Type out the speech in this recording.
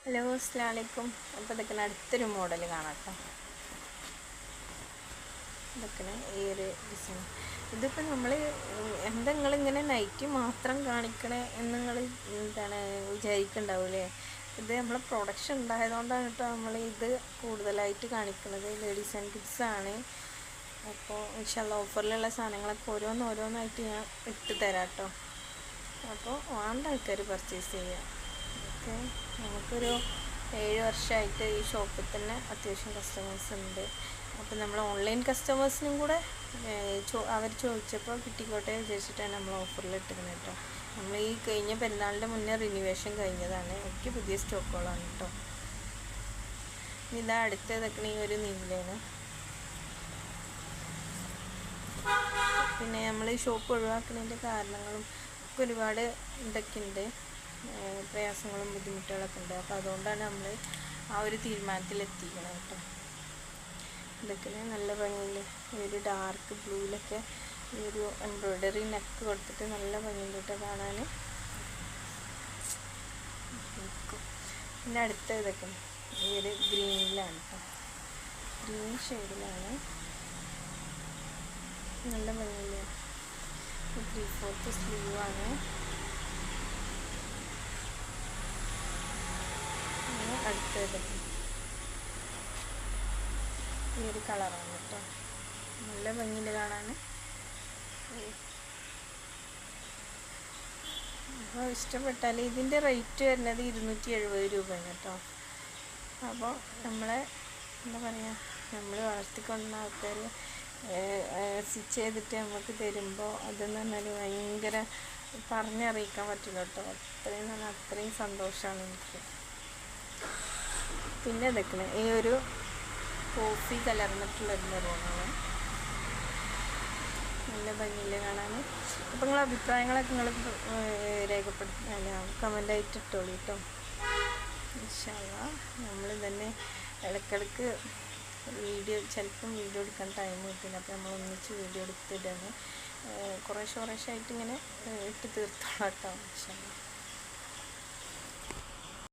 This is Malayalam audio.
ഹലോ അസ്സലാമു അലൈക്കും. അപ്പോൾ ഇതൊക്കെ അടുത്തൊരു മോഡൽ കാണാം കേട്ടോ. ഇതൊക്കെ ഈ ഒരു ഡിസൈൻ. ഇതിപ്പോൾ നമ്മൾ എന്താ നിങ്ങളിങ്ങനെ നൈറ്റി മാത്രം കാണിക്കണേ എന്ന് നിങ്ങൾ എന്താണ് വിചാരിക്കുന്നുണ്ടാവില്ലേ? ഇത് നമ്മളെ പ്രൊഡക്ഷൻ ഉണ്ടായതുകൊണ്ടാണ് കേട്ടോ നമ്മൾ ഇത് കൂടുതലായിട്ട് കാണിക്കുന്നത്. ലേഡീസ് ആൻഡ് കിഡ്സ് ആണ്. അപ്പോൾ ഇൻഷാല്ലാ ഓഫറിലുള്ള സാധനങ്ങളൊക്കെ ഓരോന്നായിട്ട് ഞാൻ ഇട്ട് തരാം കേട്ടോ. അപ്പോൾ വേണ്ട ആൾക്കാർ പർച്ചേസ് ചെയ്യാം. ഓക്കെ, നമുക്കൊരു 7 വർഷമായിട്ട് ഈ ഷോപ്പിൽ തന്നെ അത്യാവശ്യം കസ്റ്റമേഴ്സ് ഉണ്ട്. അപ്പോൾ നമ്മൾ ഓൺലൈൻ കസ്റ്റമേഴ്സിനും കൂടെ അവർ ചോദിച്ചപ്പോൾ കിട്ടിക്കോട്ടെ വിചാരിച്ചിട്ടാണ് നമ്മൾ ഓഫറിൽ ഇട്ടിരുന്നത് കേട്ടോ. നമ്മൾ ഈ കഴിഞ്ഞ പെരുന്നാളിൻ്റെ മുന്നേ റിന്യൂവേഷൻ കഴിഞ്ഞതാണ്. ഒക്കെ പുതിയ സ്റ്റോക്കുകളാണ് കേട്ടോ. ഇതാ അടുത്തതൊക്കെ ഈ ഒരു നീലയാണ്. പിന്നെ നമ്മൾ ഈ ഷോപ്പ് ഒഴിവാക്കുന്നതിൻ്റെ കാരണങ്ങളും ഒക്കെ ഒരുപാട് ഇതൊക്കെ ഉണ്ട്, പ്രയാസങ്ങളും ബുദ്ധിമുട്ടുകളൊക്കെ ഉണ്ട്. അപ്പോൾ അതുകൊണ്ടാണ് നമ്മൾ ആ ഒരു തീരുമാനത്തിലെത്തിക്കണം കേട്ടോ. ഇതൊക്കെ നല്ല ഭംഗിയിൽ ഈ ഒരു ഡാർക്ക് ബ്ലൂവിലൊക്കെ ഈ ഒരു എംബ്രോയ്ഡറി നെക്ക് കൊടുത്തിട്ട് നല്ല ഭംഗിയുണ്ട് കേട്ടോ കാണാൻ. പിന്നെ അടുത്ത ഇതൊക്കെ ഈ ഒരു ഗ്രീനിലാണ് കേട്ടോ. ഗ്രീൻ ഷെയ്ഡിലാണ് നല്ല ഭംഗിയില്ല. 3/4 സ്ലീവാണ്. അടുത്തത് ഈ ഒരു കളറാണ് കേട്ടോ. നല്ല ഭംഗിയിൽ കാണാൻ. അപ്പോൾ ഇഷ്ടപ്പെട്ടാൽ ഇതിൻ്റെ റേറ്റ് വരുന്നത് 270 രൂപയാണ് കേട്ടോ. അപ്പോൾ നമ്മളെ എന്താ പറയുക, നമ്മൾ വളർത്തിക്കൊണ്ടുവന്ന ആൾക്കാർ സ്റ്റിച്ച് ചെയ്തിട്ട് നമുക്ക് തരുമ്പോൾ അതെന്ന് പറഞ്ഞാൽ ഭയങ്കര പറഞ്ഞറിയിക്കാൻ പറ്റില്ല കേട്ടോ. അത്രയും സന്തോഷമാണ് എനിക്ക്. പിന്നെ ഇതൊക്കെ ഈ ഒരു കോഫി കലർന്നിട്ടുള്ളൊരു നിറമാണ്. നല്ല ഭംഗിയിൽ കാണാൻ. അപ്പോൾ നിങ്ങളുടെ അഭിപ്രായങ്ങളൊക്കെ നിങ്ങൾ രേഖപ്പെടുത്താൻ കമൻ്റായിട്ട് ഇട്ടോളൂ കേട്ടോ. ഇൻഷാല്ലാ നമ്മൾ തന്നെ ഇടയ്ക്കിടയ്ക്ക് ചിലപ്പം വീഡിയോ എടുക്കാൻ ടൈം കിട്ടില്ല. അപ്പോൾ നമ്മൾ ഒന്നിച്ച് വീഡിയോ എടുത്തിട്ടാണ് കുറേശ്ശായിട്ട് ഇങ്ങനെ ഇട്ട് തീർത്തോളാം കേട്ടോ. ഇൻഷാല്ലാ.